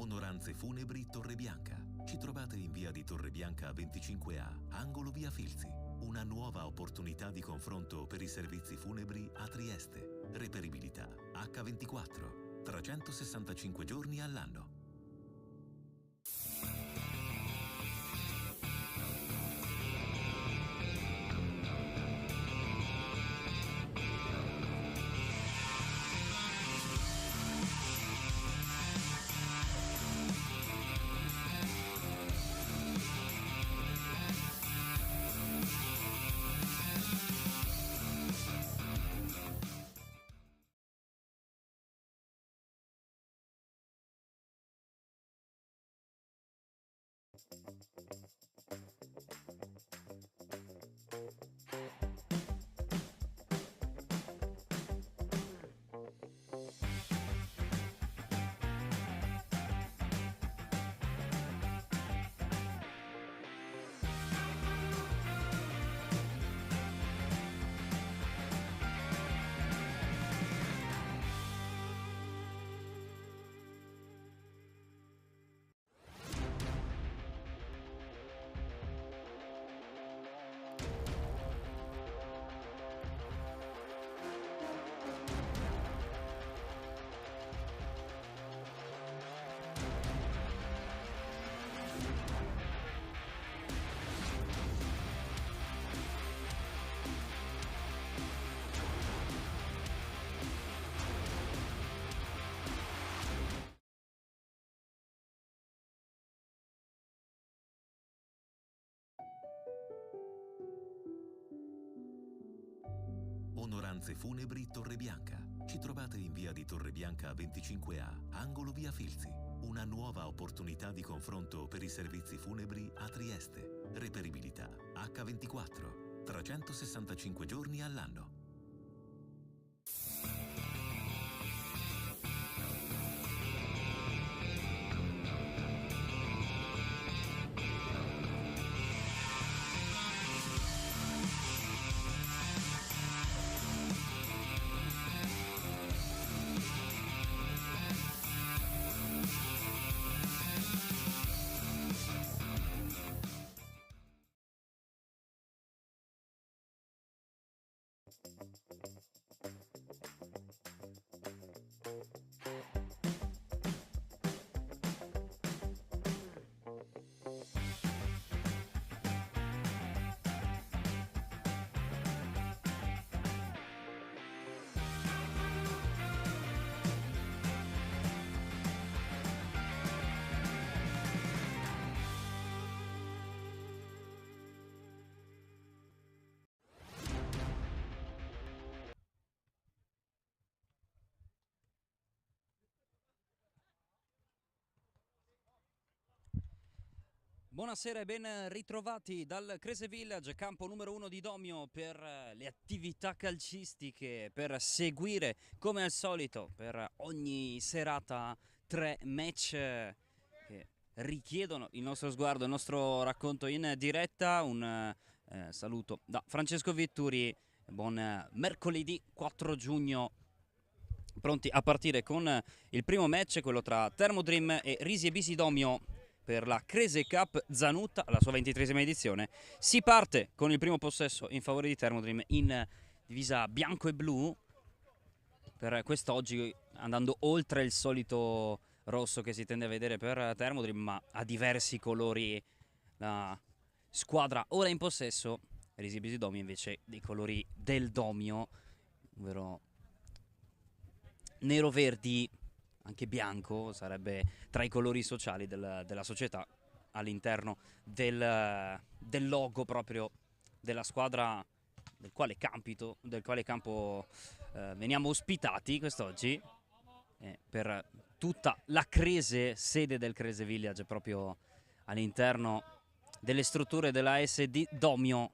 Onoranze Funebri Torrebianca. Ci trovate in via di Torrebianca 25A, angolo via Filzi. Una nuova opportunità di confronto per i servizi funebri a Trieste. Reperibilità H24, 365 giorni all'anno. Onoranze Funebri Torrebianca. Ci trovate in via di Torrebianca 25A, angolo via Filzi. Una nuova opportunità di confronto per i servizi funebri a Trieste. Reperibilità H24, 365 giorni all'anno. Buonasera e ben ritrovati dal Crese Village, campo numero 1 di Domio per le attività calcistiche, per seguire come al solito per ogni serata 3 match che richiedono il nostro sguardo, il nostro racconto in diretta. Un saluto da Francesco Vitturi, buon mercoledì 4 giugno. Pronti a partire con il primo match, quello tra Thermodream e Risi e Bisi Domio per la Crese Cup Zanutta, la sua 23esima edizione. Si parte con il primo possesso in favore di Thermodream in divisa bianco e blu per quest'oggi, andando oltre il solito rosso che si tende a vedere per Thermodream, ma a diversi colori. La squadra ora in possesso, Risi e Bisi Domio, invece dei colori del Domio, ovvero nero-verdi, anche bianco, sarebbe tra i colori sociali della società all'interno del logo proprio della squadra del quale campo veniamo ospitati quest'oggi per tutta la Crese, sede del Crese Village, proprio all'interno delle strutture della SD Domio.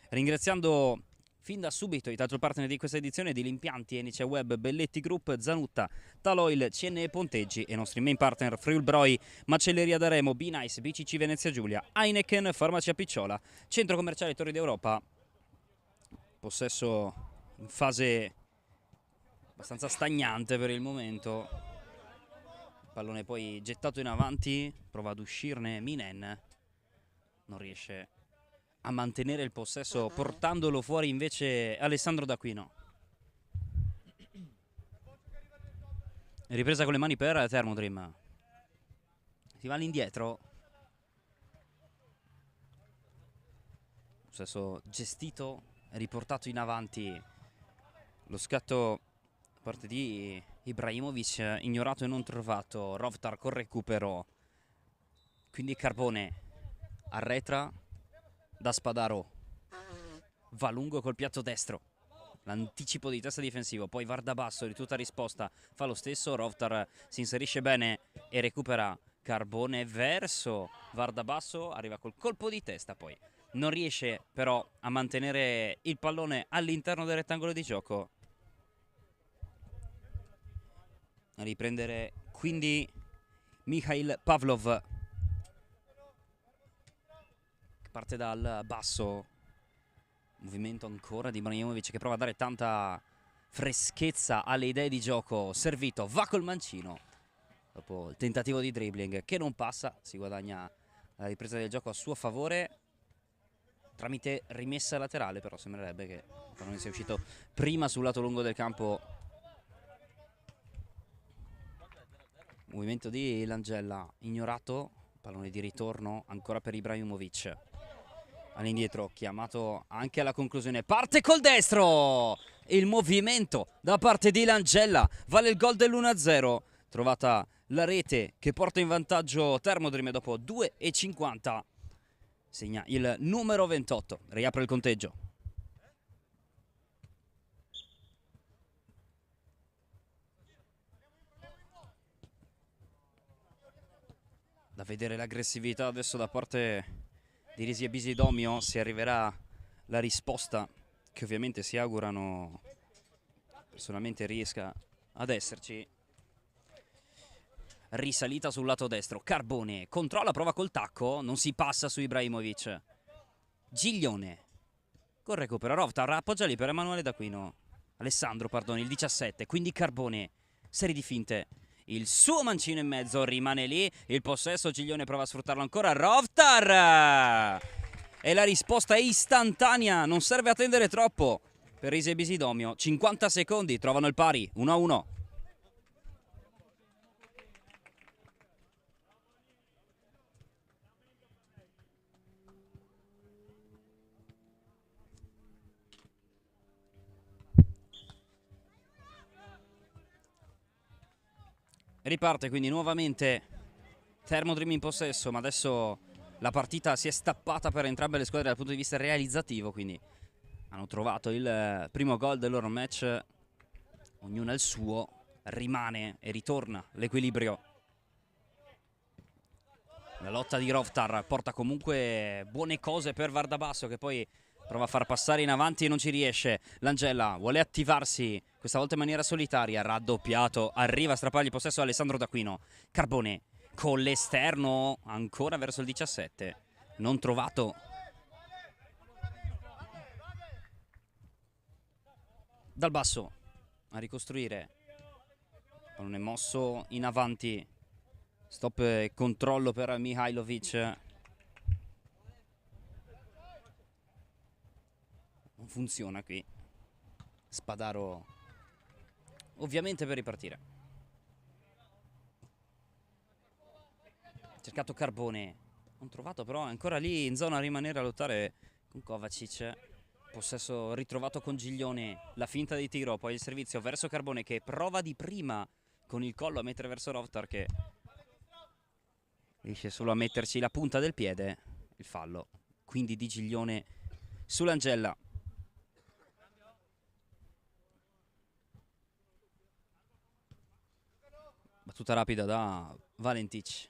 Ringraziando fin da subito i title partner di questa edizione di Limpianti, NC Web, Belletti Group, Zanutta, Taloil, CNE Ponteggi e i nostri main partner Friulbroi, Macelleria d'Aremo, B-Nice, BCC Venezia Giulia, Heineken, Farmacia Picciola, Centro Commerciale Torri d'Europa. Possesso in fase abbastanza stagnante per il momento. Pallone poi gettato in avanti, prova ad uscirne Minen, non riesce a mantenere il possesso, portandolo fuori invece Alessandro D'Aquino. Ripresa con le mani per Thermodream. Si va all'indietro. Possesso gestito, riportato in avanti. Lo scatto da parte di Ibrahimovic, ignorato e non trovato. Rovtar col recupero. Quindi Carbone arretra da Spadaro. Va lungo col piatto destro. L'anticipo di testa difensivo, poi Vardabasso di tutta risposta fa lo stesso. Rovtar si inserisce bene e recupera Carbone verso Vardabasso, arriva col colpo di testa, poi non riesce però a mantenere il pallone all'interno del rettangolo di gioco. A riprendere quindi Mikhail Pavlov, che parte dal basso. Movimento ancora di Ibrahimovic che prova a dare tanta freschezza alle idee di gioco. Servito, va col mancino. Dopo il tentativo di dribbling che non passa, si guadagna la ripresa del gioco a suo favore tramite rimessa laterale, però sembrerebbe che il pallone sia uscito prima sul lato lungo del campo. Movimento di Langella ignorato, pallone di ritorno ancora per Ibrahimovic. All'indietro, chiamato anche alla conclusione, parte col destro, il movimento da parte di Langella vale il gol dell'1-0, trovata la rete che porta in vantaggio Thermodream dopo 2,50, segna il numero 28, riapre il conteggio. Da vedere l'aggressività adesso da parte di Risi e Bisidomio, si arriverà la risposta che ovviamente si augurano personalmente riesca ad esserci. Risalita sul lato destro, Carbone controlla, prova col tacco, non si passa su Ibrahimovic. Giglione con recupero, Rovtar appoggia lì per Emanuele D'Aquino. Alessandro, pardoni, il 17, quindi Carbone, serie di finte. Il suo mancino in mezzo rimane lì, il possesso, Giglione prova a sfruttarlo ancora, Rovtar! E la risposta è istantanea, non serve attendere troppo per Risi e Bisidomio. 50 secondi, trovano il pari, 1-1. Riparte quindi nuovamente Thermodream in possesso, ma adesso la partita si è stappata per entrambe le squadre dal punto di vista realizzativo, quindi hanno trovato il primo gol del loro match, ognuno il suo, rimane e ritorna l'equilibrio. La lotta di Rovtar porta comunque buone cose per Vardabasso, che poi prova a far passare in avanti e non ci riesce. Langella vuole attivarsi, questa volta in maniera solitaria, raddoppiato, arriva a strappargli il possesso Alessandro D'Aquino. Carbone con l'esterno, ancora verso il 17, non trovato. Dal basso a ricostruire, pallone mosso in avanti, stop e controllo per Mihailovic. Non funziona qui. Spadaro ovviamente per ripartire. Cercato Carbone, non trovato, però è ancora lì in zona a rimanere a lottare con Kovacic. Possesso ritrovato con Giglione, la finta di tiro, poi il servizio verso Carbone che prova di prima con il collo a mettere verso Rovtar, che riesce solo a metterci la punta del piede. Il fallo quindi di Giglione su Langella. Battuta rapida da Valentic.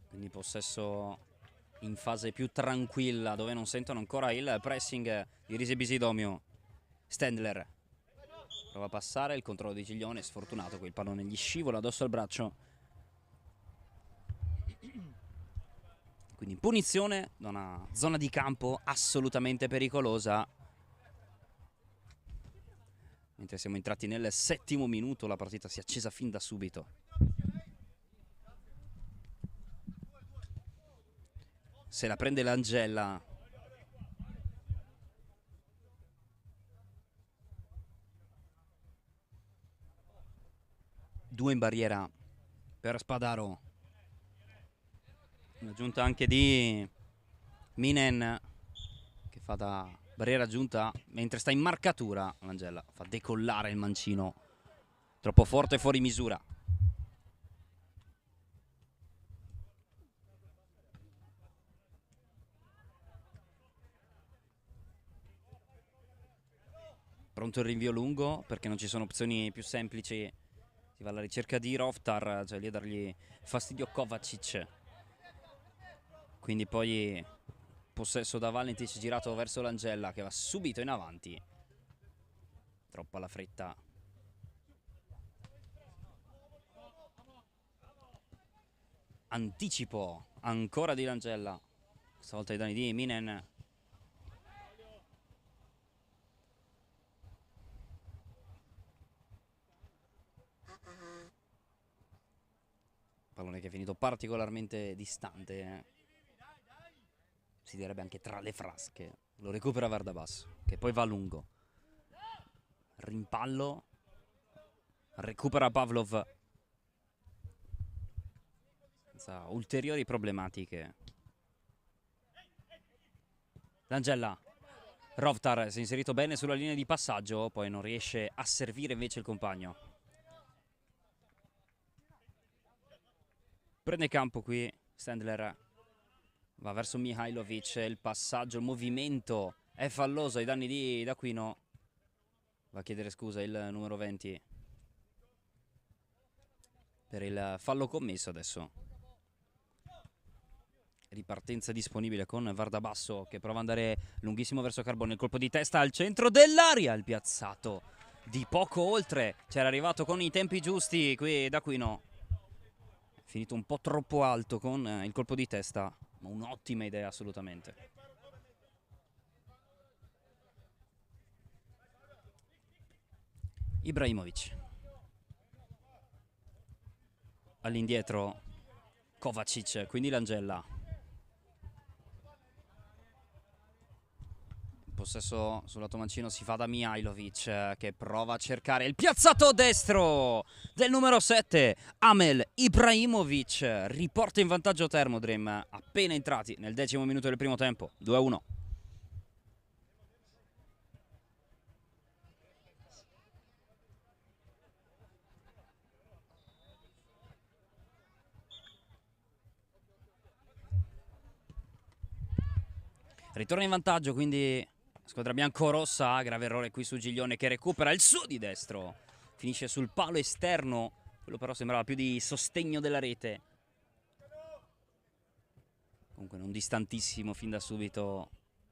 Quindi possesso in fase più tranquilla, dove non sentono ancora il pressing di Risi e Bisidomio. Stendler prova a passare, il controllo di Giglione, sfortunato, quel pallone gli scivola addosso al braccio. Quindi punizione da una zona di campo assolutamente pericolosa. Mentre siamo entrati nel 7° minuto, la partita si è accesa fin da subito. Se la prende l'Angella. Due in barriera per Spadaro. Un'aggiunta anche di Minen, che fa da barriera aggiunta, mentre sta in marcatura l'Angella. Fa decollare il mancino, troppo forte, fuori misura. Pronto il rinvio lungo, perché non ci sono opzioni più semplici. Si va alla ricerca di Rovtar, cioè lì a dargli fastidio Kovacic. Quindi poi possesso da Valentic, girato verso l'Angella, che va subito in avanti. Troppa la fretta. Anticipo ancora di l'Angella, stavolta ai danni di Minen. Pallone che è finito particolarmente distante, si direbbe anche tra le frasche. Lo recupera Vardabasso, che poi va a lungo. Rimpallo, recupera Pavlov senza ulteriori problematiche. L'Angella, Rovtar si è inserito bene sulla linea di passaggio, poi non riesce a servire invece il compagno. Prende campo qui Stendler, va verso Mihajlovic, il passaggio, il movimento è falloso ai danni di D'Aquino. Va a chiedere scusa il numero 20 per il fallo commesso adesso. Ripartenza disponibile con Vardabasso che prova ad andare lunghissimo verso Carbone. Il colpo di testa al centro dell'area, il piazzato di poco oltre. C'era arrivato con i tempi giusti qui D'Aquino. Finito un po' troppo alto con il colpo di testa, ma un'ottima idea assolutamente. Ibrahimovic. All'indietro Kovacic, quindi l'Angella. Possesso sul lato mancino si fa da Mihajlovic, che prova a cercare il piazzato destro del numero 7, Amel Ibrahimovic. Riporta in vantaggio Thermodrim, appena entrati nel 10° minuto del primo tempo, 2-1. Ritorna in vantaggio quindi squadra biancorossa. Grave errore qui su Giglione, che recupera il suo di destro, finisce sul palo esterno, quello però sembrava più di sostegno della rete. Comunque non distantissimo fin da subito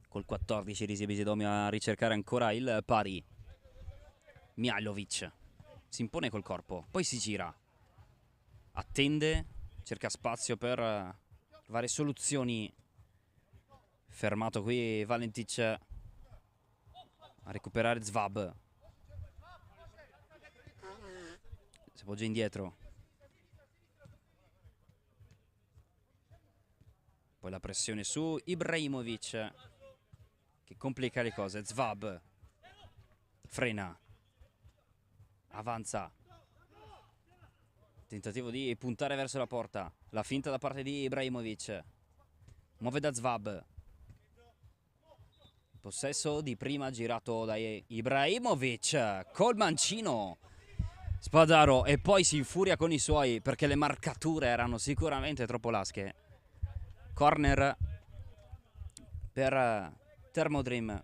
col 14 Risi Bisidomio a ricercare ancora il pari. Mihajlovic si impone col corpo, poi si gira, attende, cerca spazio per trovare soluzioni. Fermato qui Valentic a recuperare Zvab. Si appoggia indietro. Poi la pressione su Ibrahimovic che complica le cose. Zvab frena, avanza, tentativo di puntare verso la porta, la finta da parte di Ibrahimovic, muove da Zvab. Possesso di prima girato da Ibrahimovic col mancino. Spadaro e poi si infuria con i suoi perché le marcature erano sicuramente troppo lasche. Corner per Thermodrim.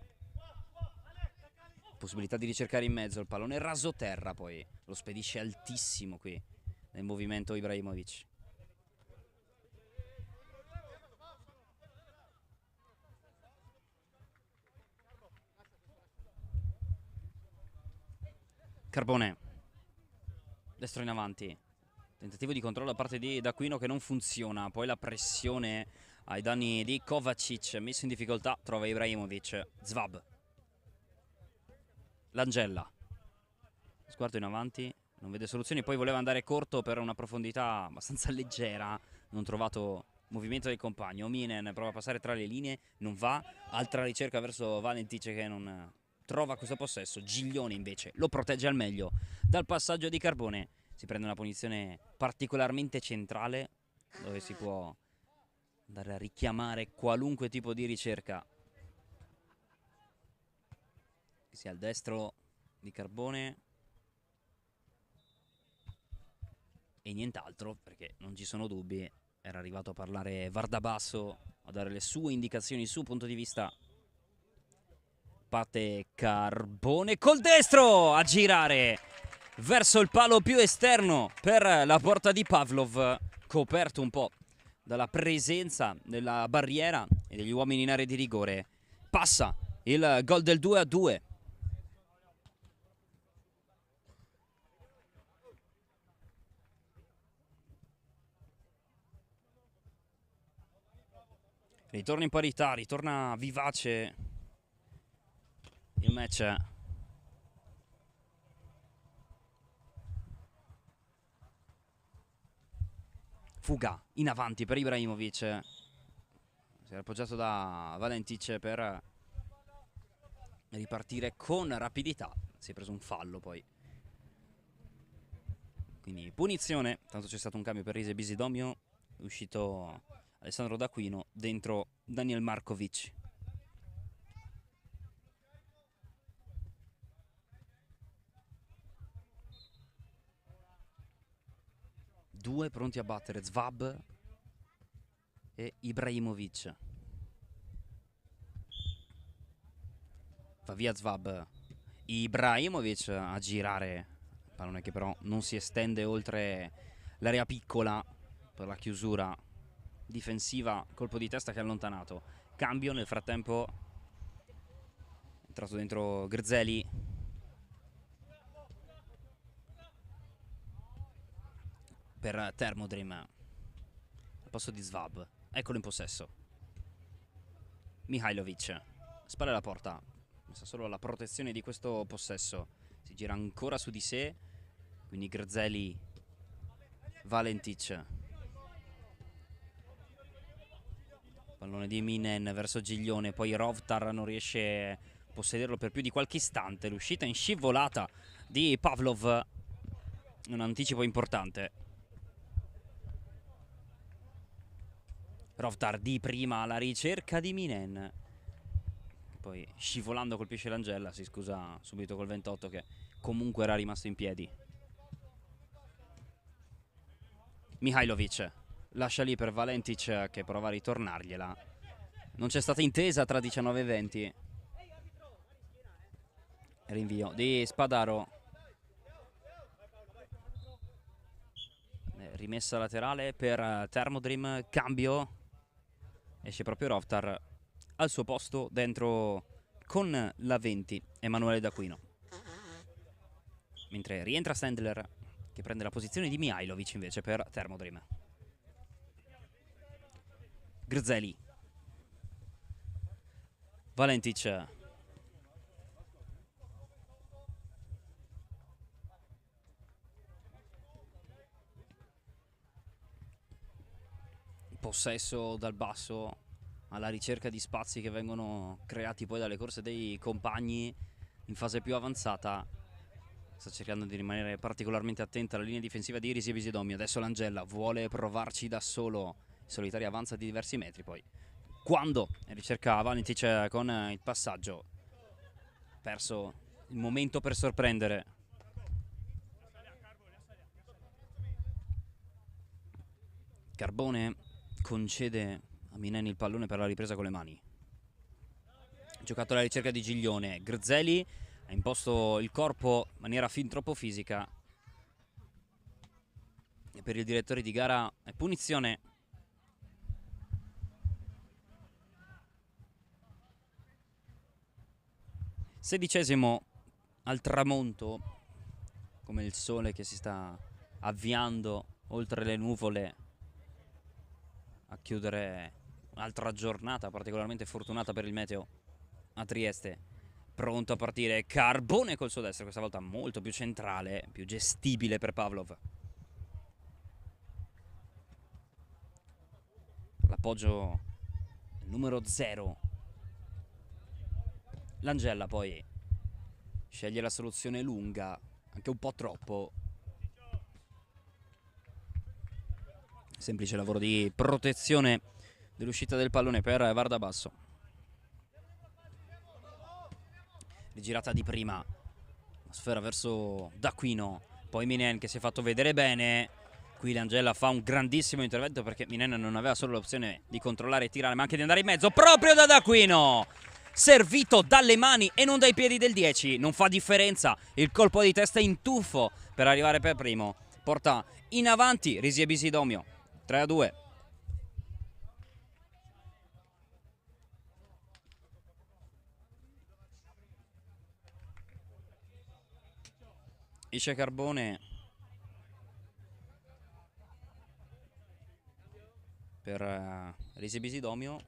Possibilità di ricercare in mezzo, il pallone rasoterra, poi lo spedisce altissimo qui nel movimento Ibrahimovic. Carbone, destro in avanti, tentativo di controllo da parte di D'Aquino che non funziona, poi la pressione ai danni di Kovacic, messo in difficoltà, trova Ibrahimovic. Zvab, l'Angella, sguardo in avanti, non vede soluzioni, poi voleva andare corto per una profondità abbastanza leggera, non trovato movimento del compagno. Minen prova a passare tra le linee, non va, altra ricerca verso Valentice che non trova questo possesso. Giglione invece lo protegge al meglio dal passaggio di Carbone, si prende una posizione particolarmente centrale dove si può andare a richiamare qualunque tipo di ricerca, che sia al destro di Carbone e nient'altro, perché non ci sono dubbi. Era arrivato a parlare Vardabasso, a dare le sue indicazioni, il suo punto di vista. Parte Carbone col destro a girare verso il palo più esterno per la porta di Pavlov, coperto un po' dalla presenza della barriera e degli uomini in area di rigore. Passa il gol del 2-2. Ritorna in parità, ritorna vivace il match. Fuga in avanti per Ibrahimovic. Si era appoggiato da Valentice per ripartire con rapidità. Si è preso un fallo poi. Quindi punizione. Tanto c'è stato un cambio per Rise Bisidomio. È uscito Alessandro D'Aquino, dentro Daniel Markovic. Due pronti a battere, Zvab e Ibrahimovic. Va via Zvab. Ibrahimovic a girare. Pallone che però non si estende oltre l'area piccola per la chiusura difensiva. Colpo di testa che ha allontanato. Cambio nel frattempo. È entrato dentro Grzeli. Per Thermodrim al posto di Zvab. Eccolo in possesso. Mihajlovic, spalle alla porta, messa solo alla protezione di questo possesso. Si gira ancora su di sé, quindi Grzeli, Valentic. Pallone di Minen verso Giglione, poi Rovtar non riesce a possederlo per più di qualche istante. L'uscita in scivolata di Pavlov, un anticipo importante. Rovtar di prima alla ricerca di Minen, poi scivolando colpisce l'Angella, si scusa subito col 28 che comunque era rimasto in piedi. Mihajlovic lascia lì per Valentic che prova a ritornargliela. Non c'è stata intesa tra 19 e 20. Rinvio di Spadaro. Rimessa laterale per Thermodrim, cambio. Esce proprio Rovtar al suo posto dentro con la 20 Emanuele D'Aquino. Mentre rientra Sandler che prende la posizione di Mihajlovic invece per Thermodrim. Grzeli. Valentic. Possesso dal basso alla ricerca di spazi che vengono creati poi dalle corse dei compagni in fase più avanzata. Sta cercando di rimanere particolarmente attenta alla linea difensiva di Iris e Bisidomio. Adesso l'Angella vuole provarci da solo. Il solitario avanza di diversi metri, poi quando ricerca Valentic con il passaggio, perso il momento per sorprendere. Carbone concede a Minen il pallone per la ripresa con le mani. Giocato alla ricerca di Giglione. Grzeli ha imposto il corpo in maniera fin troppo fisica e per il direttore di gara è punizione. Sedicesimo al tramonto, come il sole che si sta avviando oltre le nuvole a chiudere un'altra giornata particolarmente fortunata per il meteo a Trieste. pronto a partire Carbone col suo destro, questa volta molto più centrale, più gestibile per Pavlov. L'appoggio numero 0. Langella poi sceglie la soluzione lunga, anche un po' troppo. Semplice lavoro di protezione dell'uscita del pallone per Vardabasso. Rigirata di prima, la sfera verso D'Aquino, poi Minen che si è fatto vedere bene. Qui Langella fa un grandissimo intervento perché Minen non aveva solo l'opzione di controllare e tirare, ma anche di andare in mezzo proprio da D'Aquino. Servito dalle mani e non dai piedi del 10, non fa differenza, il colpo di testa in tuffo per arrivare per primo, porta in avanti Risi e Bisidomio, 3-2. Esce Carbone per Risi e Bisidomio.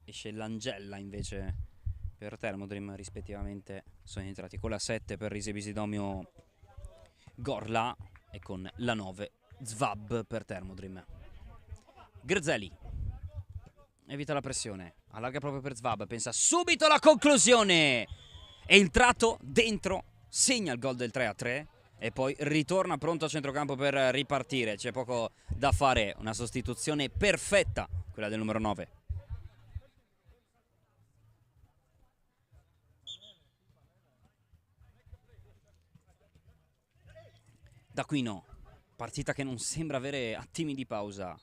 Esce Langella invece per Thermodream, rispettivamente sono entrati con la 7 per Risi e Bisidomio Gorla e con la 9 Zvab per Thermodream. Grzeli evita la pressione, allarga proprio per Zvab, pensa subito alla conclusione, è entrato dentro, segna il gol del 3-3 e poi ritorna pronto a centrocampo per ripartire. C'è poco da fare, una sostituzione perfetta quella del numero 9. D'Aquino, partita che non sembra avere attimi di pausa.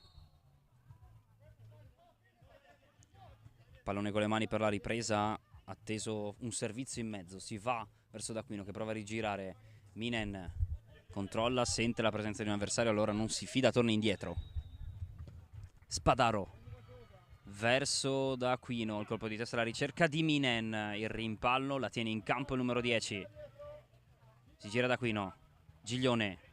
Pallone con le mani per la ripresa, atteso un servizio in mezzo, si va verso D'Aquino che prova a rigirare. Minen controlla, sente la presenza di un avversario, allora non si fida, torna indietro. Spadaro verso D'Aquino, il colpo di testa alla ricerca di Minen, il rimpallo, la tiene in campo il numero 10. Si gira D'Aquino, Giglione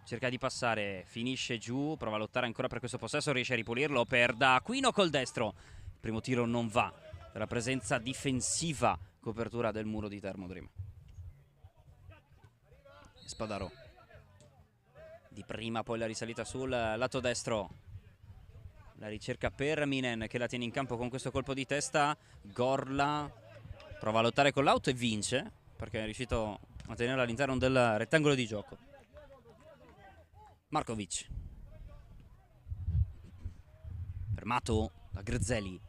cerca di passare, finisce giù, prova a lottare ancora per questo possesso, riesce a ripulirlo per D'Aquino col destro. Il primo tiro non va per la presenza difensiva, copertura del muro di Thermodream. Spadaro di prima, poi la risalita sul lato destro, la ricerca per Minen che la tiene in campo con questo colpo di testa. Gorla prova a lottare con l'auto e vince perché è riuscito a tenerla all'interno del rettangolo di gioco. Markovic fermato da Grzeli,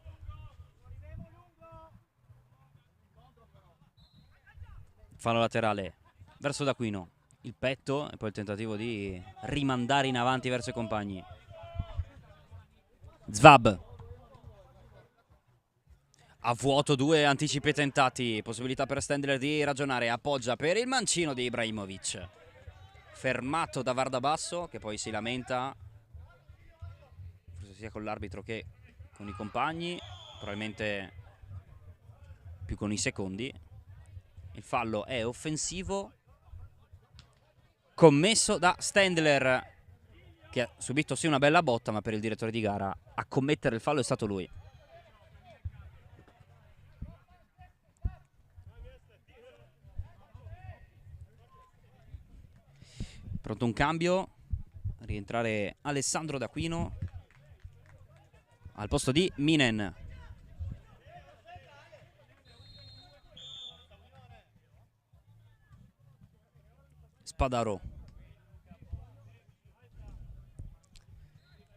fallo laterale verso D'Aquino, il petto e poi il tentativo di rimandare in avanti verso i compagni. Zvab a vuoto, 2 anticipi tentati, possibilità per Stendler di ragionare, appoggia per il mancino di Ibrahimovic, fermato da Vardabasso che poi si lamenta, forse sia con l'arbitro che con i compagni, probabilmente più con i secondi. Il fallo è offensivo commesso da Stendler che ha subito sì una bella botta, ma per il direttore di gara a commettere il fallo è stato lui. Pronto un cambio, rientrare Alessandro D'Aquino al posto di Minen. Spadaro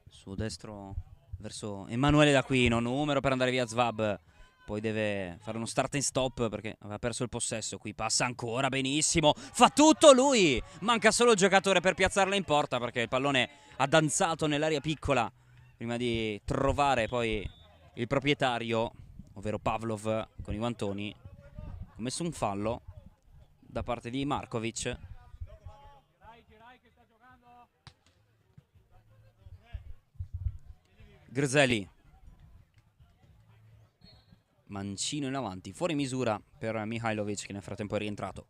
su destro verso Emanuele D'Aquino, numero per andare via Zvab, poi deve fare uno start and stop perché aveva perso il possesso. Qui passa ancora benissimo, fa tutto lui, manca solo il giocatore per piazzarla in porta perché il pallone ha danzato nell'area piccola prima di trovare poi il proprietario, ovvero Pavlov con i guantoni. Ha commesso un fallo da parte di Markovic. Grzeli, mancino in avanti, fuori misura per Mihailovic che nel frattempo è rientrato.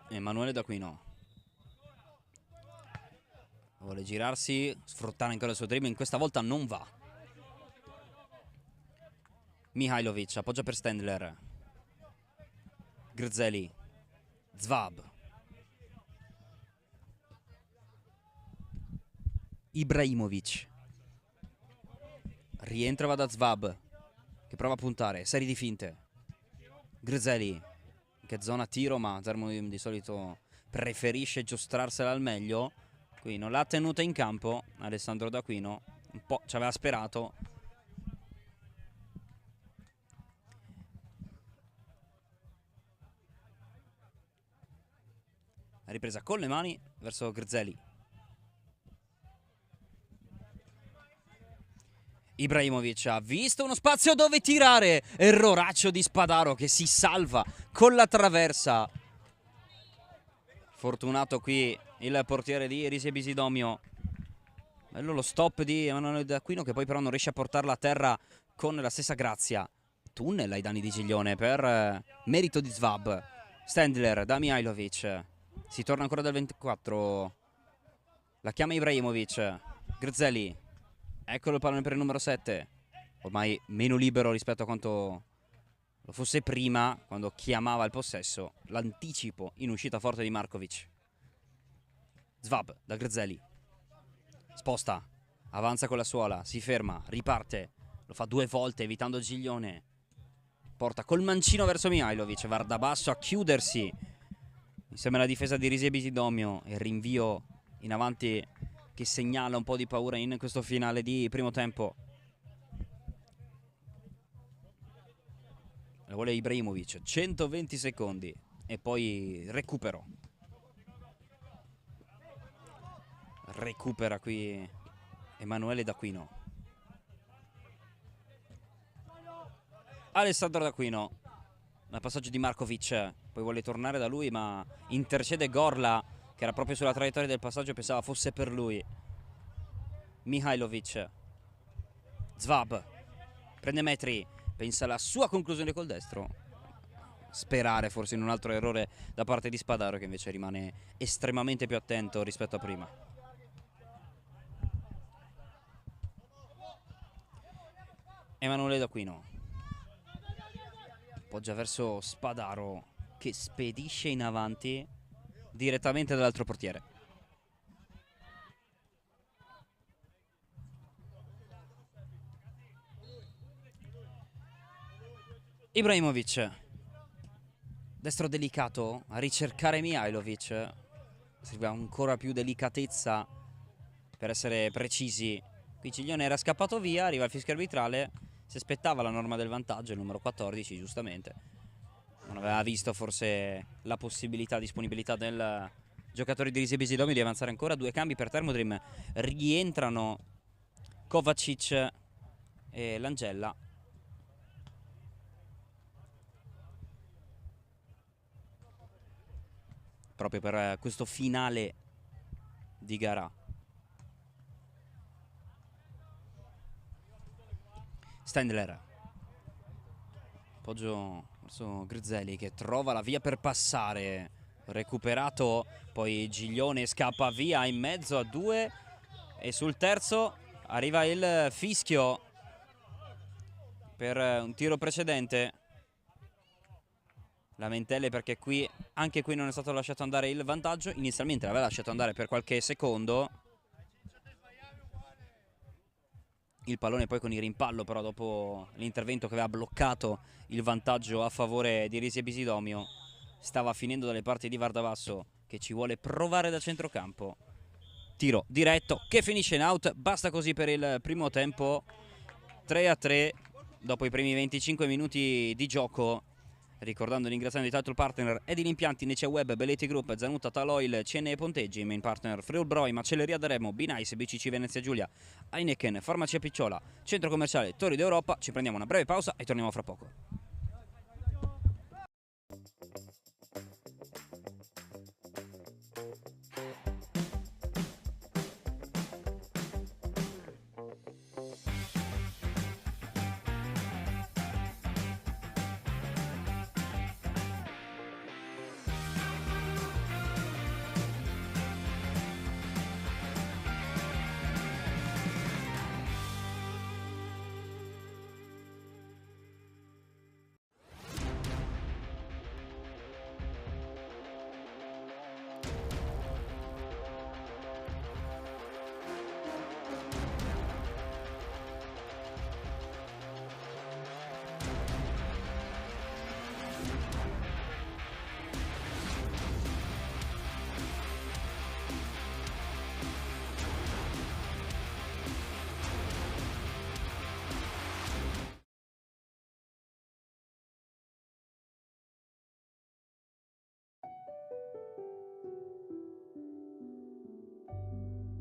Emanuele D'Aquino Vuole girarsi, sfruttare ancora il suo dribbling, questa volta non va. Mihajlovic appoggia per Stendler. Grzeli. Zvab. Ibrahimovic. Rientra, va da Zvab, che prova a puntare, serie di finte. Grzeli, che zona tiro, ma Zermo di solito preferisce giostrarsela al meglio. Qui non l'ha tenuta in campo Alessandro D'Aquino, un po' ci aveva sperato. La ripresa con le mani verso Grzeli. Ibrahimovic ha visto uno spazio dove tirare. Erroraccio di Spadaro che si salva con la traversa. Fortunato qui il portiere di Risi Episidomio. Bello lo stop di Emanuele D'Aquino, che poi però non riesce a portarla a terra con la stessa grazia. Tunnel ai danni di Giglione per merito di Zvab. Stendler da Mihajlovic. Si torna ancora dal 24. La chiama Ibrahimovic. Grzeli. Eccolo il pallone per il numero 7. Ormai meno libero rispetto a quanto lo fosse prima, quando chiamava il possesso. L'anticipo in uscita forte di Markovic. Zvab da Grzeli. Sposta. Avanza con la suola. Si ferma. Riparte. Lo fa 2 volte evitando Giglione. Porta col mancino verso Mihajlovic. Vardabasso a chiudersi insieme alla difesa di Risi Episidomio. E il rinvio in avanti che segnala un po' di paura in questo finale di primo tempo. La vuole Ibrahimovic, 120 secondi e poi recupero. Recupera qui Emanuele D'Aquino. Alessandro D'Aquino. Al passaggio di Markovic, poi vuole tornare da lui ma intercede Gorla, che era proprio sulla traiettoria del passaggio, pensava fosse per lui. Mihajlovic. Zvab. Prende metri. Pensa alla sua conclusione col destro. Sperare forse in un altro errore da parte di Spadaro, che invece rimane estremamente più attento rispetto a prima. Emanuele D'Aquino. Appoggia verso Spadaro, che spedisce in avanti direttamente dall'altro portiere. Ibrahimovic. Destro delicato a ricercare Mihajlovic. Serve ancora più delicatezza per essere precisi. Qui Giglione era scappato via, arriva il fischio arbitrale. Si aspettava la norma del vantaggio, il numero 14 giustamente. Non aveva visto forse la possibilità, disponibilità del giocatore di Risi Episidomio di avanzare ancora. 2 cambi per Thermodrim. Rientrano Kovacic e Langella. Proprio per questo finale di gara. Stendler. Appoggio verso Grzeli, che trova la via per passare. Recuperato, poi Giglione scappa via in mezzo a 2 e sul terzo arriva il fischio per un tiro precedente. Lamentele perché qui, anche qui non è stato lasciato andare il vantaggio. Inizialmente l'aveva lasciato andare per qualche secondo. Il pallone poi con il rimpallo, però dopo l'intervento che aveva bloccato il vantaggio a favore di Risi Episidomio, stava finendo dalle parti di Vardabasso, che ci vuole provare da centrocampo. Tiro diretto che finisce in out. Basta così per il primo tempo. 3-3 dopo i primi 25 minuti di gioco. Ricordando di ringraziare i title partner Edil Impianti, Nece Web, Belletti Group, Zanuta, Taloil, CNE Ponteggi, main partner Friul Broi, Macelleria d'Aremo, Binice, BCC Venezia Giulia, Heineken, Farmacia Picciola, Centro Commerciale Tori d'Europa. Ci prendiamo una breve pausa e torniamo fra poco.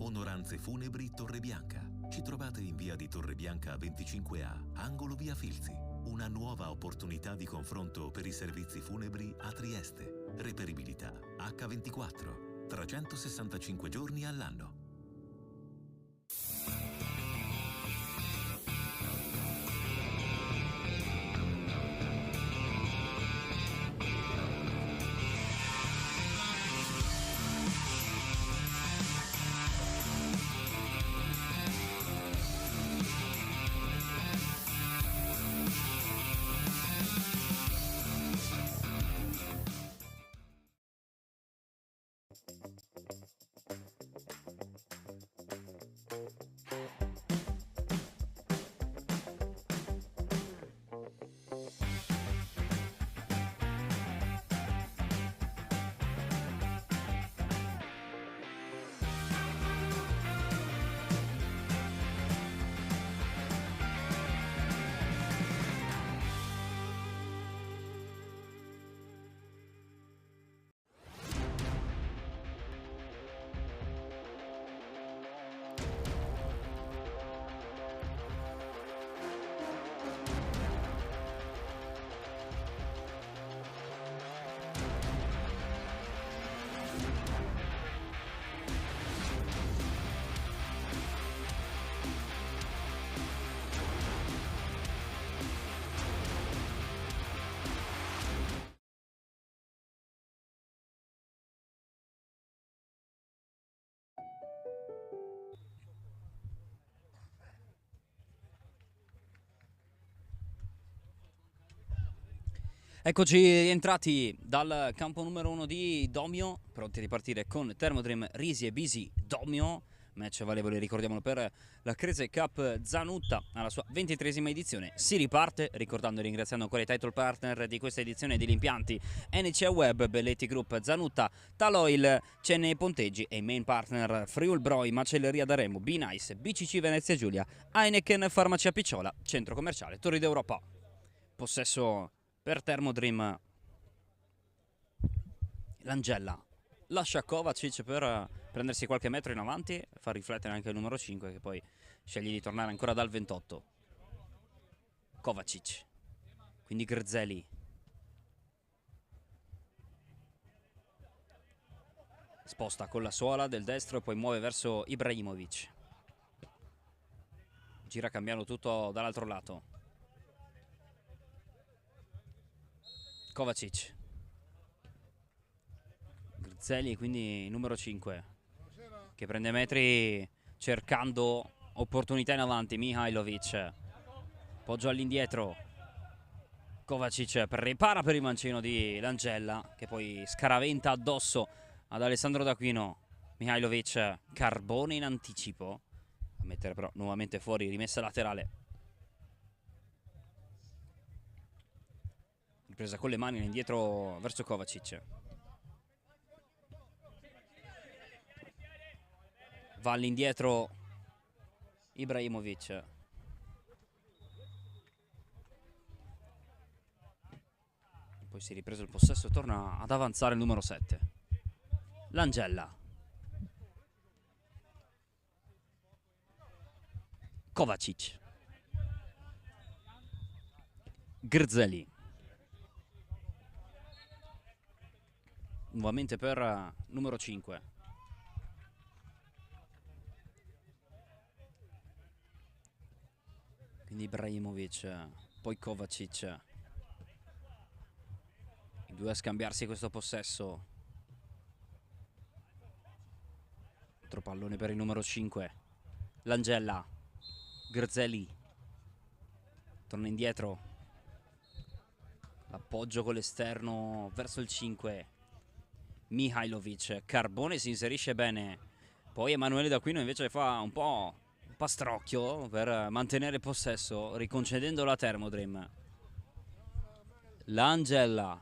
Onoranze Funebri Torrebianca. Ci trovate in via di Torrebianca 25A, angolo via Filzi. Una nuova opportunità di confronto per i servizi funebri a Trieste. Reperibilità H24, 365 giorni all'anno. Eccoci rientrati dal campo numero 1 di Domio, pronti a ripartire con Thermodream Risi e Bisi Domio, match valevole, ricordiamolo, per la Crese Cup Zanutta alla sua 23esima edizione. Si riparte, ricordando e ringraziando ancora i title partner di questa edizione degli impianti NCA Web, Belletti Group, Zanutta, Taloil, Cenne Ponteggi e i main partner Friul Broi, Macelleria d'Aremo, B-Nice, BCC Venezia Giulia, Heineken, Farmacia Picciola, Centro Commerciale Torri d'Europa. Possesso per Thermodream, Langella lascia Kovacic per prendersi qualche metro in avanti, far riflettere anche il numero 5 che poi sceglie di tornare ancora dal 28. Kovacic, quindi Grzeli, sposta con la suola del destro e poi muove verso Ibrahimovic, gira cambiando tutto dall'altro lato. Kovacic, Grzeli, quindi numero 5 che prende metri cercando opportunità in avanti. Mihajlovic, poggio all'indietro, Kovacic prepara per il mancino di Langella che poi scaraventa addosso ad Alessandro D'Aquino. Mihajlovic, carbone in anticipo, a mettere però nuovamente fuori, rimessa laterale, presa con le mani indietro verso Kovacic. Va all'indietro Ibrahimovic. Poi si è ripreso il possesso e torna ad avanzare il numero 7. Langella. Kovacic. Grzeli. Nuovamente per numero 5. Quindi Ibrahimovic, poi Kovacic. I due a scambiarsi questo possesso. Altro pallone per il numero 5. Langella. Grzeli. Torna indietro. L'appoggio con l'esterno verso il 5. Mihajlovic, Carbone si inserisce bene, poi Emanuele D'Aquino invece fa un po' pastrocchio per mantenere il possesso, riconcedendolo a Thermodream. Langella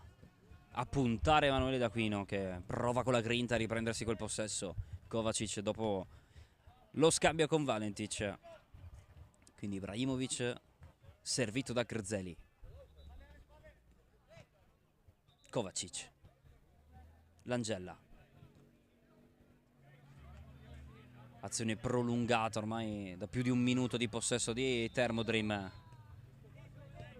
a puntare Emanuele D'Aquino che prova con la grinta a riprendersi quel possesso. Kovacic dopo lo scambio con Valentic, quindi Ibrahimovic servito da Grzeli. Azione prolungata ormai da più di un minuto di possesso di Thermodream,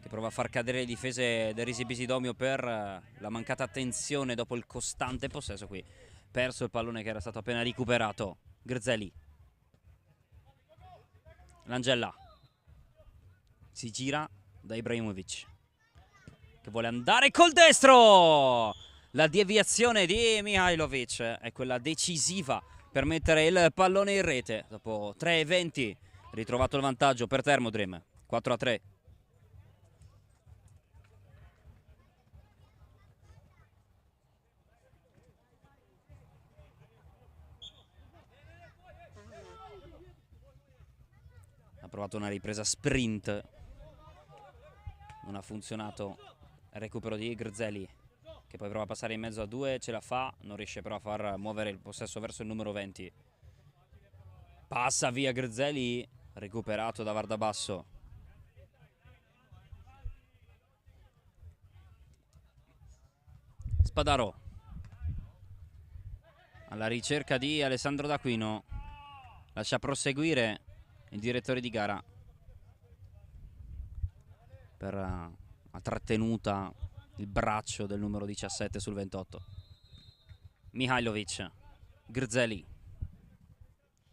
che prova a far cadere le difese del Risi Bisidomio per la mancata attenzione dopo il costante possesso qui. Perso il pallone che era stato appena recuperato. Grzelli. Langella. Si gira da Ibrahimovic, che vuole andare col destro. La deviazione di Mihajlovic è quella decisiva per mettere il pallone in rete. Dopo 3:20 ritrovato il vantaggio per Thermodream, 4-3. Ha provato una ripresa sprint, non ha funzionato il recupero di Grzelli, che poi prova a passare in mezzo a due, ce la fa, non riesce però a far muovere il possesso verso il numero 20. Passa via Grzelli, recuperato da Vardabasso. Spadaro alla ricerca di Alessandro D'Aquino, lascia proseguire il direttore di gara per la trattenuta il braccio del numero 17 sul 28. Mihajlovic, Grzelli,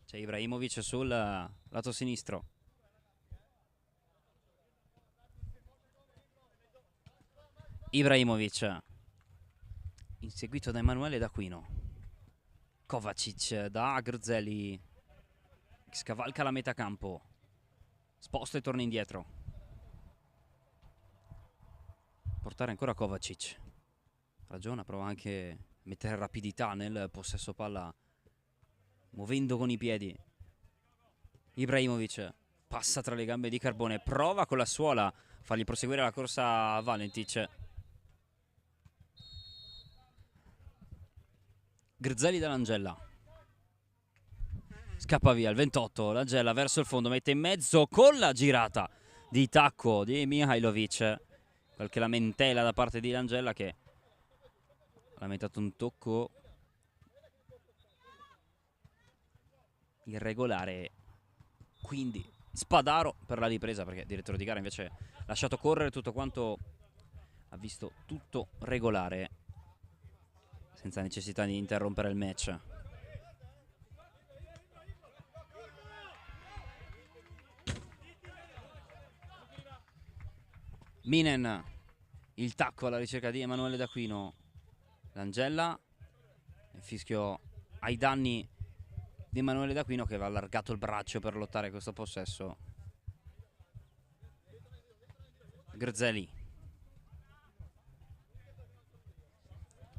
c'è Ibrahimovic sul lato sinistro. Ibrahimovic inseguito da Emanuele D'Aquino. Kovacic da Grzelli, scavalca la metà campo, sposta e torna indietro. Portare ancora Kovacic, ragiona, prova anche a mettere rapidità nel possesso palla muovendo con i piedi. Ibrahimovic passa tra le gambe di Carbone, prova con la suola a fargli proseguire la corsa a Valentic. Grzelli da Langella, scappa via il 28, Langella verso il fondo, mette in mezzo con la girata di tacco di Mihajlovic. Qualche lamentela da parte di Langella, che ha lamentato un tocco irregolare. Quindi Spadaro per la ripresa, perché il direttore di gara invece ha lasciato correre tutto quanto, ha visto tutto regolare senza necessità di interrompere il match. Minen, il tacco alla ricerca di Emanuele D'Aquino. Langella, il fischio ai danni di Emanuele D'Aquino, che aveva allargato il braccio per lottare questo possesso. Grzelli,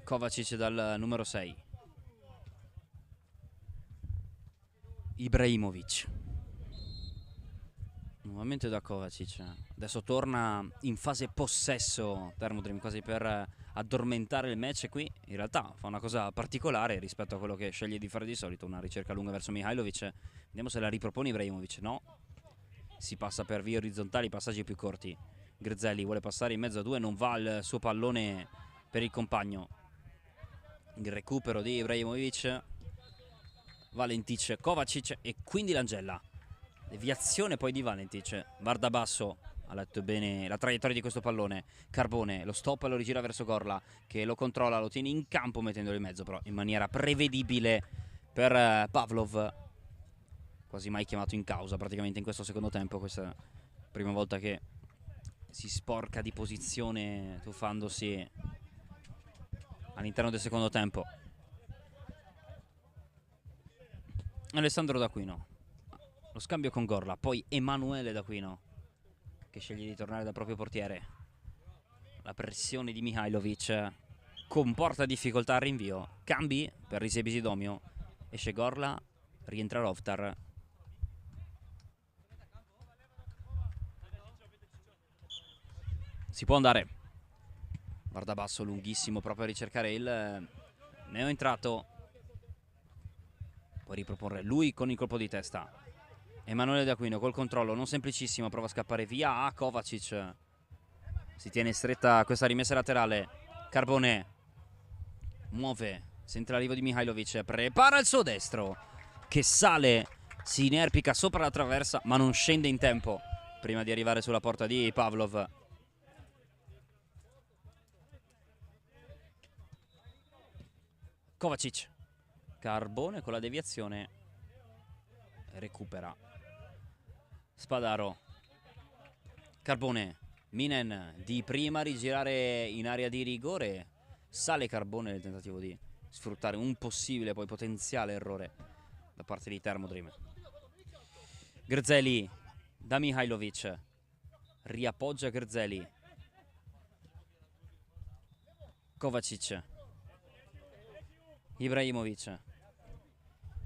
Kovacic dal numero 6. Ibrahimovic, nuovamente da Kovacic. Adesso torna in fase possesso Thermodream, quasi per addormentare il match. Qui in realtà fa una cosa particolare rispetto a quello che sceglie di fare di solito, una ricerca lunga verso Mihajlovic. Vediamo se la ripropone Ibrahimovic. No, si passa per vie orizzontali, passaggi più corti. Grzelli vuole passare in mezzo a due, non va il suo pallone per il compagno. Il recupero di Ibrahimovic, Valentic, Kovacic e quindi Langella. Deviazione poi di Valentic. Vardabasso ha letto bene la traiettoria di questo pallone. Carbone lo stop e lo rigira verso Gorla, che lo controlla, lo tiene in campo mettendolo in mezzo, però in maniera prevedibile per Pavlov, quasi mai chiamato in causa praticamente in questo secondo tempo. Questa è la prima volta che si sporca di posizione tuffandosi all'interno del secondo tempo. Alessandro D'Aquino, lo scambio con Gorla, poi Emanuele D'Aquino che sceglie di tornare dal proprio portiere. La pressione di Mihajlovic comporta difficoltà al rinvio. Cambi per Risi Bisidomio, esce Gorla, rientra Rovtar. Si può andare. Vardabasso lunghissimo proprio a ricercare il neoentrato. Può riproporre lui con il colpo di testa. Emanuele D'Aquino col controllo, non semplicissimo, prova a scappare via a Kovacic. Si tiene stretta questa rimessa laterale. Carbone muove, sente l'arrivo di Mihajlovic, prepara il suo destro. che sale, si inerpica sopra la traversa ma non scende in tempo prima di arrivare sulla porta di Pavlov. Kovacic, Carbone con la deviazione recupera. Spadaro, Carbone, Minen di prima rigirare in area di rigore, sale Carbone nel tentativo di sfruttare un possibile poi potenziale errore da parte di Thermodrim. Grzeli da Mihajlovic, riappoggia Grzeli. Kovacic, Ibrahimovic,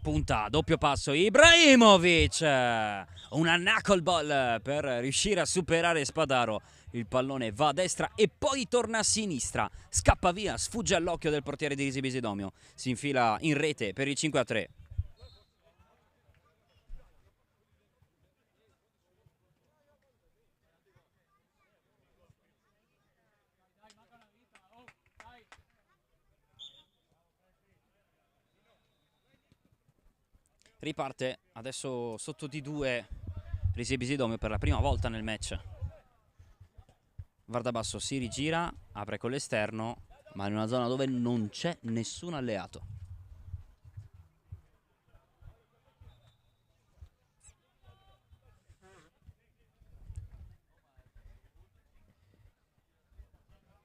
punta, doppio passo, Ibrahimovic, una knuckleball per riuscire a superare Spadaro. Il pallone va a destra e poi torna a sinistra, scappa via, sfugge all'occhio del portiere di Risi Bisidomio, si infila in rete per il 5-3. Riparte adesso sotto di 2 Risi Bisidomio per la prima volta nel match. Vardabasso si rigira, apre con l'esterno, ma in una zona dove non c'è nessun alleato.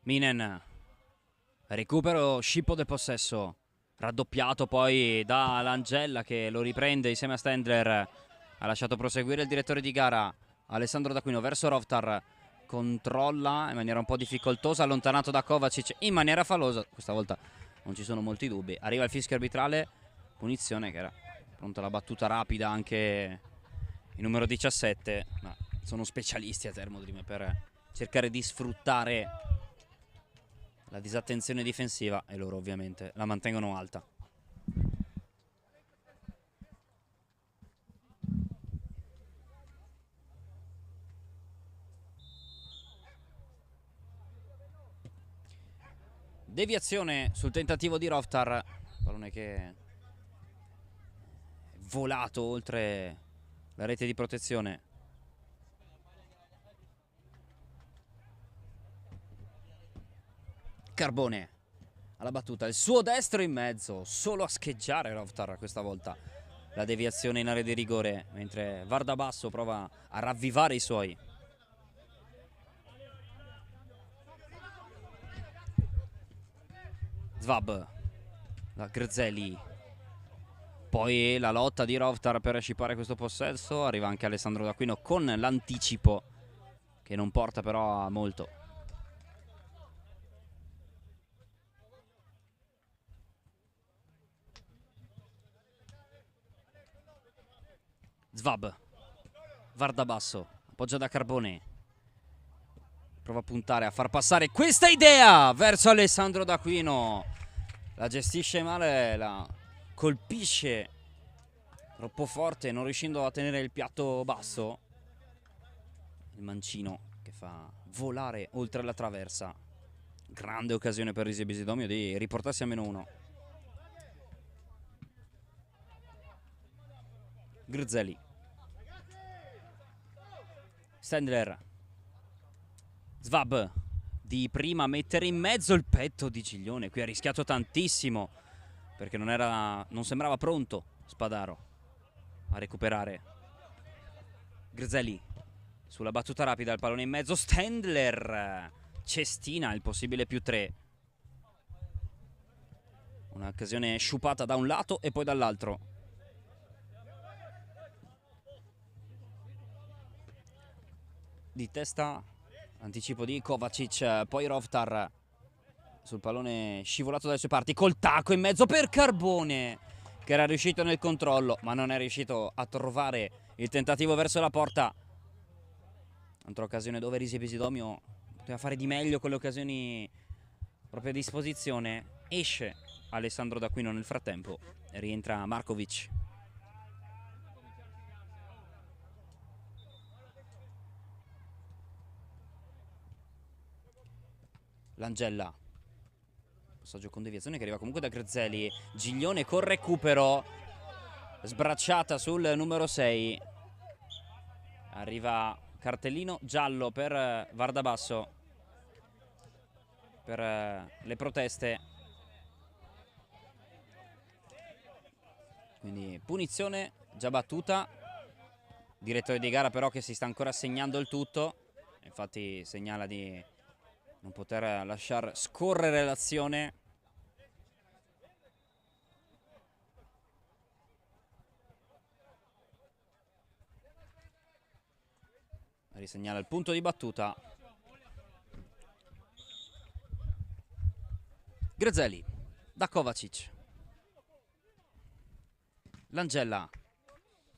Minen, recupero, scippo del possesso, raddoppiato poi da Langella che lo riprende insieme a Stendler. Ha lasciato proseguire il direttore di gara Alessandro D'Aquino verso Rovtar, controlla in maniera un po' difficoltosa, allontanato da Kovacic in maniera fallosa, questa volta non ci sono molti dubbi. Arriva il fischio arbitrale, punizione che era pronta la battuta rapida anche il numero 17, ma sono specialisti a Thermodrim per cercare di sfruttare la disattenzione difensiva e loro ovviamente la mantengono alta. Deviazione sul tentativo di Rovtar, pallone che è volato oltre la rete di protezione. Carbone alla battuta, il suo destro in mezzo, solo a scheggiare Rovtar questa volta. La deviazione in area di rigore, mentre Vardabasso prova a ravvivare i suoi. Zvab da Grzeli, poi la lotta di Rovtar per scippare questo possesso. Arriva anche Alessandro D'Aquino con l'anticipo che non porta però a molto. Zvab, Vardabasso appoggia da Carbone, prova a puntare, a far passare questa idea verso Alessandro D'Aquino, la gestisce male, la colpisce troppo forte, non riuscendo a tenere il piatto basso. Il mancino che fa volare oltre la traversa. Grande occasione per Risi Bisidomio di riportarsi a -1. Grzeli, Stendler, Zvab di prima mettere in mezzo il petto di Giglione. Qui ha rischiato tantissimo perché non sembrava pronto Spadaro a recuperare. Grzeli sulla battuta rapida, il pallone in mezzo, Stendler cestina il possibile +3. Un'occasione sciupata da un lato e poi dall'altro. Di testa, anticipo di Kovacic, poi Rovtar sul pallone scivolato dalle sue parti, col tacco in mezzo per Carbone che era riuscito nel controllo ma non è riuscito a trovare il tentativo verso la porta. Altra occasione dove Risi Bisidomio poteva fare di meglio con le occasioni proprio a disposizione. Esce Alessandro D'Aquino nel frattempo e rientra Markovic. Langella, passaggio con deviazione che arriva comunque da Grzeli. Giglione con recupero, sbracciata sul numero 6. Arriva cartellino giallo per Vardabasso per le proteste, quindi punizione già battuta. Direttore di gara però che si sta ancora segnando il tutto, infatti segnala di non poter lasciar scorrere l'azione. Risegnala il punto di battuta. Grezeli da Kovacic. Langella,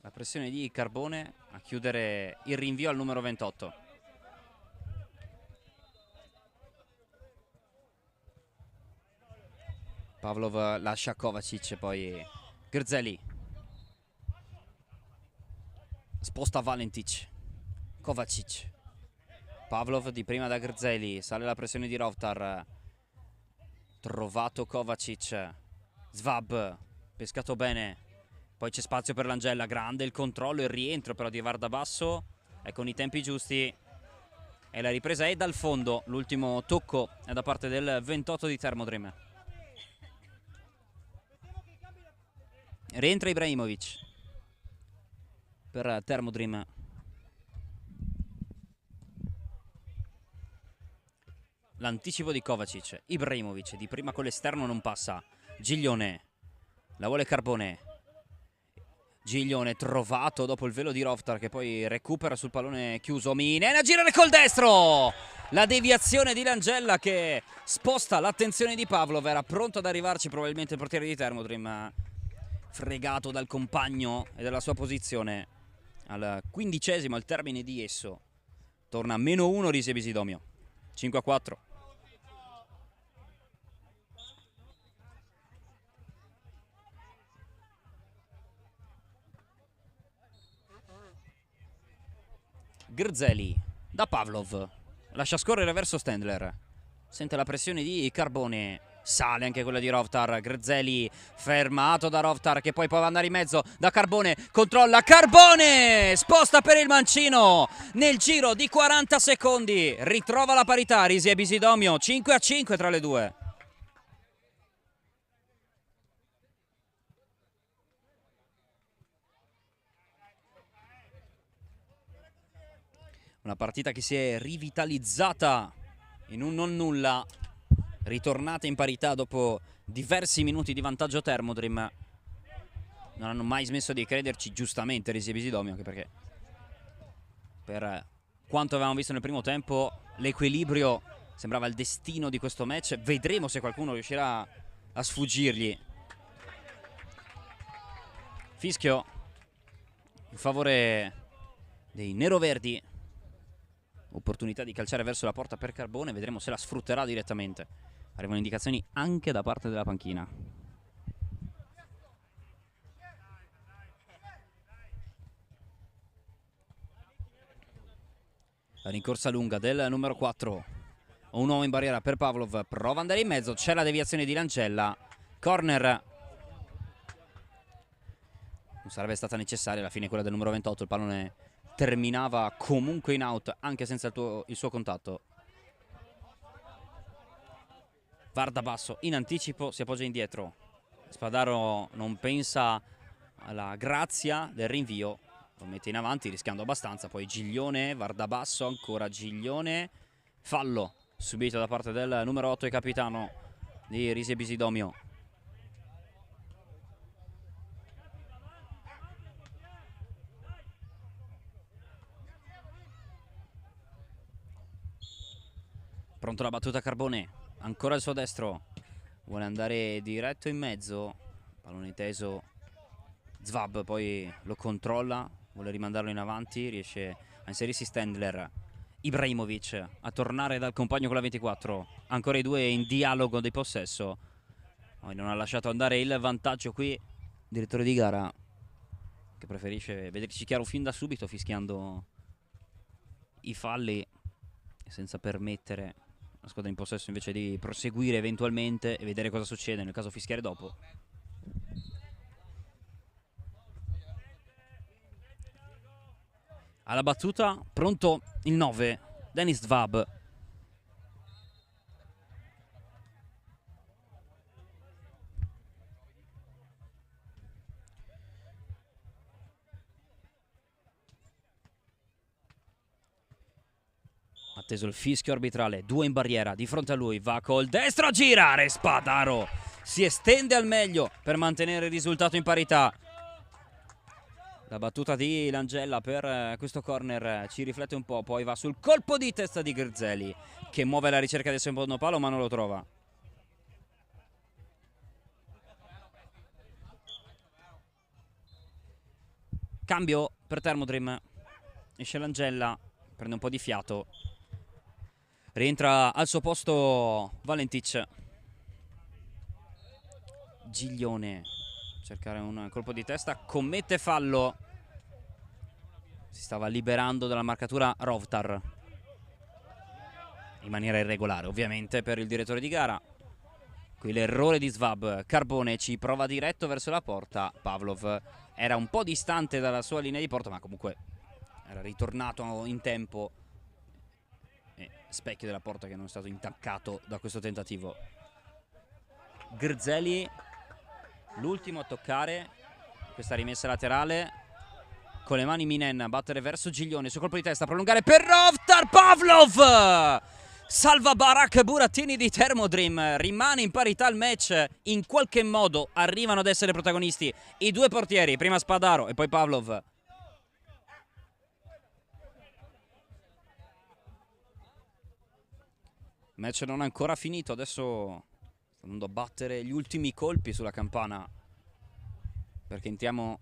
la pressione di Carbone a chiudere il rinvio al numero 28. Pavlov lascia Kovacic, poi Grezeli sposta Valentic. Kovacic, Pavlov di prima da Grezeli, sale la pressione di Rovtar, trovato Kovacic, Svab, pescato bene, poi c'è spazio per Langella, grande il controllo e il rientro però di Vardabasso, è con i tempi giusti e la ripresa è dal fondo, l'ultimo tocco è da parte del 28 di Thermodream. Rientra Ibrahimovic per Thermodream. L'anticipo di Kovacic, Ibrahimovic di prima con l'esterno non passa, Giglione, la vuole Carbone, Giglione trovato dopo il velo di Rovtar che poi recupera sul pallone chiuso, Minen a girare col destro, la deviazione di Langella che sposta l'attenzione di Pavlov, era pronto ad arrivarci probabilmente il portiere di Thermodream, fregato dal compagno e dalla sua posizione. Al 15esimo, al termine di esso, torna a -1 Risi Bisidomio, 5-4. Grezeli da Pavlov, lascia scorrere verso Stendler, sente la pressione di Carbone, sale anche quella di Rovtar, Grezeli fermato da Rovtar che poi può andare in mezzo da Carbone, controlla Carbone, sposta per il mancino nel giro di 40 secondi, ritrova la parità Risi e Bisidomio, 5-5 tra le due. Una partita che si è rivitalizzata in un non nulla, ritornata in parità dopo diversi minuti di vantaggio Thermodream. Non hanno mai smesso di crederci, giustamente, Risi e Bisidomio, anche perché per quanto avevamo visto nel primo tempo l'equilibrio sembrava il destino di questo match. Vedremo se qualcuno riuscirà a sfuggirgli. Fischio in favore dei neroverdi, opportunità di calciare verso la porta per Carbone, vedremo se la sfrutterà direttamente. Arrivano indicazioni anche da parte della panchina. La rincorsa lunga del numero 4, un uomo in barriera per Pavlov, prova ad andare in mezzo, c'è la deviazione di Langella, corner. Non sarebbe stata necessaria alla fine quella del numero 28, il pallone terminava comunque in out anche senza il suo contatto. Vardabasso in anticipo, si appoggia indietro, Spadaro non pensa alla grazia del rinvio, lo mette in avanti rischiando abbastanza, poi Giglione, Vardabasso, ancora Giglione, fallo subito da parte del numero 8 e capitano di Risi e Bisidomio. Pronto la battuta Carbone, ancora il suo destro, vuole andare diretto in mezzo, pallone teso, Zvab poi lo controlla, vuole rimandarlo in avanti, riesce a inserirsi Stendler, Ibrahimovic a tornare dal compagno con la 24, ancora i due in dialogo di possesso, poi non ha lasciato andare il vantaggio qui, direttore di gara che preferisce vederci chiaro fin da subito fischiando i falli senza permettere la squadra in possesso invece di proseguire eventualmente e vedere cosa succede nel caso fischiare dopo. Alla battuta, pronto il 9, Denis Zvab. Atteso il fischio arbitrale, 2 in barriera, di fronte a lui, va col destro a girare, Spadaro si estende al meglio per mantenere il risultato in parità. La battuta di Langella per questo corner ci riflette un po', poi va sul colpo di testa di Grzeli, che muove la ricerca del secondo palo ma non lo trova. Cambio per Thermodrim, esce Langella, prende un po' di fiato, rientra al suo posto Valentic. Giglione, cercare un colpo di testa, commette fallo. Si stava liberando dalla marcatura Rovtar in maniera irregolare, ovviamente, per il direttore di gara. Qui l'errore di Zvab, Carbone ci prova diretto verso la porta. Pavlov era un po' distante dalla sua linea di porta, ma comunque era ritornato in tempo. E specchio della porta che non è stato intaccato da questo tentativo. Grzeli, l'ultimo a toccare questa rimessa laterale. Con le mani Minen a battere verso Giglione, su colpo di testa, prolungare per Rovtar. Pavlov salva Barak Burattini di Thermodrim, rimane in parità il match. In qualche modo arrivano ad essere protagonisti i due portieri, prima Spadaro e poi Pavlov. Il match non è ancora finito, adesso sta andando a battere gli ultimi colpi sulla campana, perché entriamo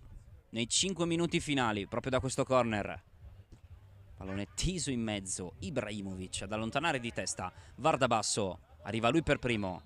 nei 5 minuti finali proprio da questo corner. Pallone teso in mezzo, Ibrahimovic ad allontanare di testa, Vardabasso, arriva lui per primo,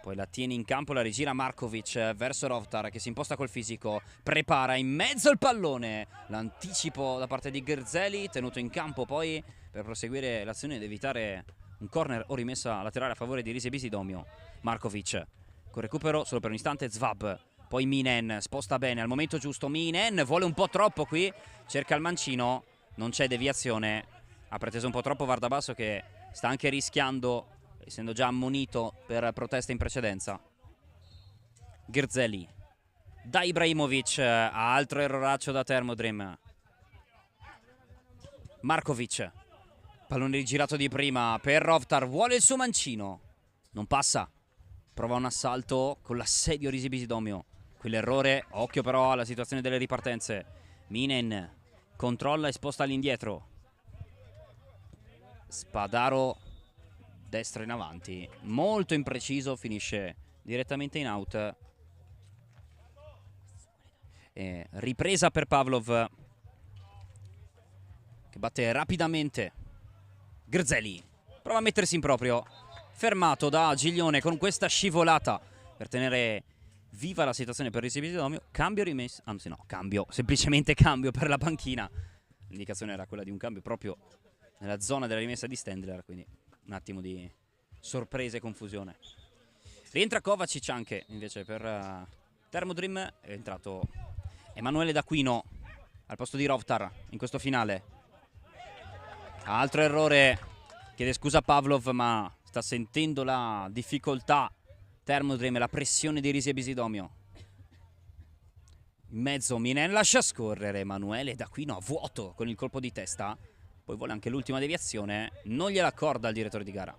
poi la tiene in campo, la rigira Markovic verso Rovtar che si imposta col fisico, prepara in mezzo il pallone, l'anticipo da parte di Grzeli, tenuto in campo poi per proseguire l'azione ed evitare un corner o rimessa laterale a favore di Risi Bisidomio. Markovic con recupero solo per un istante, Zvab, poi Minen sposta bene al momento giusto, Minen vuole un po' troppo qui, cerca il mancino, non c'è deviazione, ha preteso un po' troppo Vardabasso che sta anche rischiando, essendo già ammonito per protesta in precedenza. Grzeli da Ibrahimovic, altro erroraccio da Thermodrim. Markovic, pallone rigirato di prima per Rovtar, vuole il suo mancino, non passa, prova un assalto con l'assedio Risi Bisidomio. Qui l'errore, occhio però alla situazione delle ripartenze. Minen controlla e sposta all'indietro. Spadaro destro in avanti, molto impreciso, finisce direttamente in out. Ripresa per Pavlov che batte rapidamente Grzeli, prova a mettersi in proprio, fermato da Giglione con questa scivolata per tenere viva la situazione per Risi Bisidomio. Cambio rimesso, anzi no, cambio, semplicemente cambio per la panchina. L'indicazione era quella di un cambio proprio nella zona della rimessa di Stendler, quindi un attimo di sorpresa e confusione. Rientra Kovacic anche invece per Thermodrim, è entrato Emanuele D'Aquino al posto di Rovtar in questo finale. Altro errore, chiede scusa Pavlov ma sta sentendo la difficoltà Thermodrim e la pressione di Risi Bisidomio. In mezzo Minen lascia scorrere Emanuele D'Aquino a vuoto con il colpo di testa, poi vuole anche l'ultima deviazione, non gliela accorda il direttore di gara.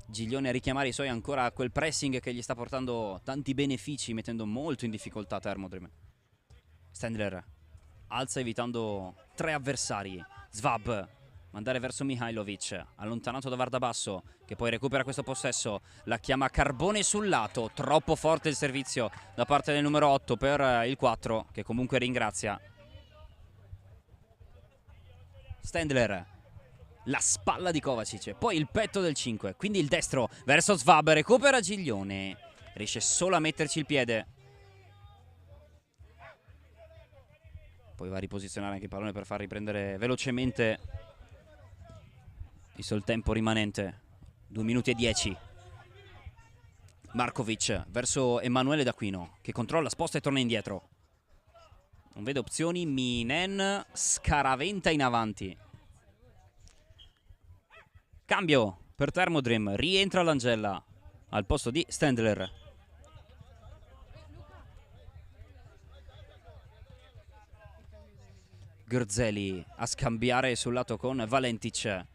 Giglione a richiamare i suoi ancora a quel pressing che gli sta portando tanti benefici, mettendo molto in difficoltà Thermodrim. Stendler alza evitando 3 avversari. Zvab, mandare verso Mihailovic, allontanato da Vardabasso che poi recupera questo possesso, la chiama Carbone sul lato, troppo forte il servizio da parte del numero 8 per il 4 che comunque ringrazia. Stendler, la spalla di Kovacic, poi il petto del 5, quindi il destro verso Zvab, recupera Giglione, riesce solo a metterci il piede, poi va a riposizionare anche il pallone per far riprendere velocemente il tempo rimanente. 2 minuti e 10. Markovic verso Emanuele D'Aquino che controlla, sposta e torna indietro. non vede opzioni. Minen scaraventa in avanti. Cambio per Thermodream, rientra Langella al posto di Stendler. Grzeli a scambiare sul lato con Valentic.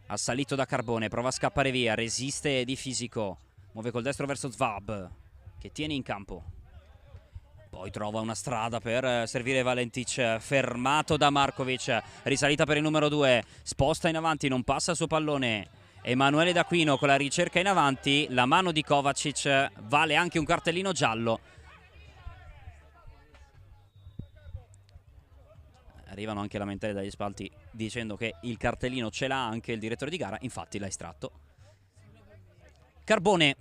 Assalito da Carbone, prova a scappare via, resiste di fisico. Muove col destro verso Zvab, che tiene in campo. Poi trova una strada per servire Valentic, fermato da Markovic. Risalita per il numero 2, sposta in avanti, non passa il suo pallone. Emanuele D'Aquino con la ricerca in avanti, la mano di Kovacic, vale anche un cartellino giallo. Arrivano anche lamentele dagli spalti dicendo che il cartellino ce l'ha anche il direttore di gara, infatti l'ha estratto. Carbone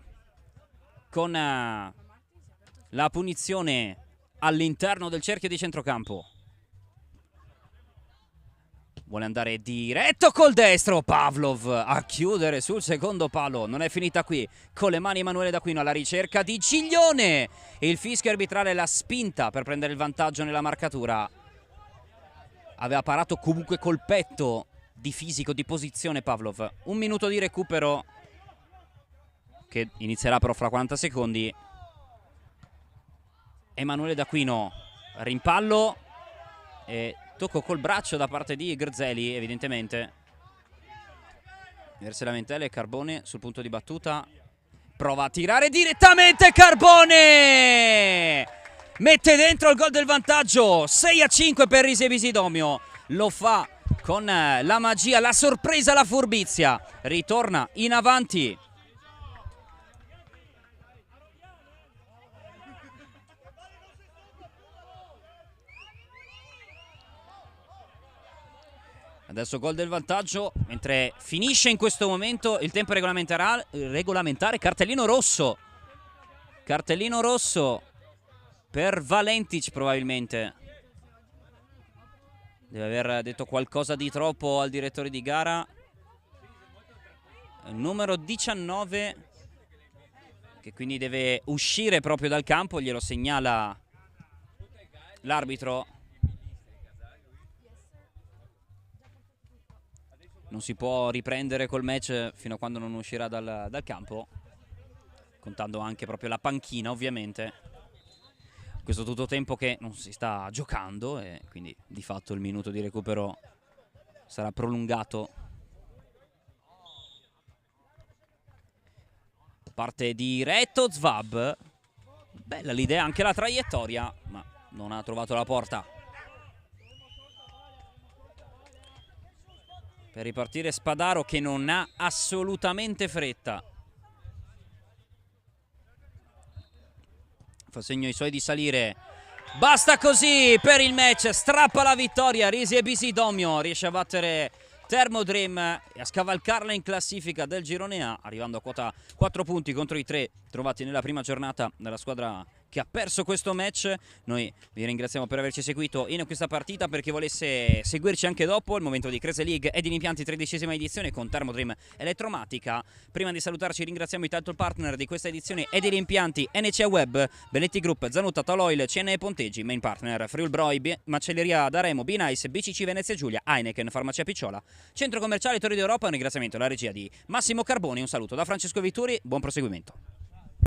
con la punizione all'interno del cerchio di centrocampo. Vuole andare diretto col destro, Pavlov a chiudere sul secondo palo. Non è finita qui, con le mani Emanuele D'Aquino alla ricerca di Giglione. Il fischio arbitrale l'ha spinta per prendere il vantaggio nella marcatura. Aveva parato comunque col petto, di fisico, di posizione Pavlov. Un minuto di recupero che inizierà però fra 40 secondi. Emanuele D'Aquino, rimpallo e tocco col braccio da parte di Grzeli, evidentemente. Diverse lamentele, Carbone sul punto di battuta. Prova a tirare direttamente Carbone! Mette dentro il gol del vantaggio, 6-5 per Rise Bisidomio. Lo fa con la magia, la sorpresa, la furbizia. Ritorna in avanti. Adesso gol del vantaggio, mentre finisce in questo momento il tempo regolamentare. Cartellino rosso. Cartellino rosso per Valentic probabilmente. Deve aver detto qualcosa di troppo al direttore di gara. Numero 19, che quindi deve uscire proprio dal campo, glielo segnala l'arbitro. Non si può riprendere col match fino a quando non uscirà dal campo, contando anche proprio la panchina ovviamente. Questo tutto tempo che non si sta giocando e quindi di fatto il minuto di recupero sarà prolungato. Parte diretto Zvab. Bella l'idea, anche la traiettoria, ma non ha trovato la porta. Per ripartire Spadaro, che non ha assolutamente fretta. Fa segno ai suoi di salire. Basta così per il match. Strappa la vittoria Rise Bisidomio. Riesce a battere Thermodream e a scavalcarla in classifica del girone A, arrivando a quota 4 punti contro i 3 trovati nella prima giornata dalla squadra che ha perso questo match. Noi vi ringraziamo per averci seguito in questa partita. Per chi volesse seguirci anche dopo, il momento di Crazy League ed in impianti 13ª edizione con Thermodream Elettromatica. Prima di salutarci ringraziamo i title partner di questa edizione ed gli impianti NCA Web, Belletti Group, Zanutta, Taloil, CNE Ponteggi, main partner Friul Broi, Macelleria D'Aremo, B-Nice, BCC Venezia Giulia, Heineken, Farmacia Picciola, Centro Commerciale Torri d'Europa. Un ringraziamento alla regia di Massimo Carboni. Un saluto da Francesco Vitturi, buon proseguimento.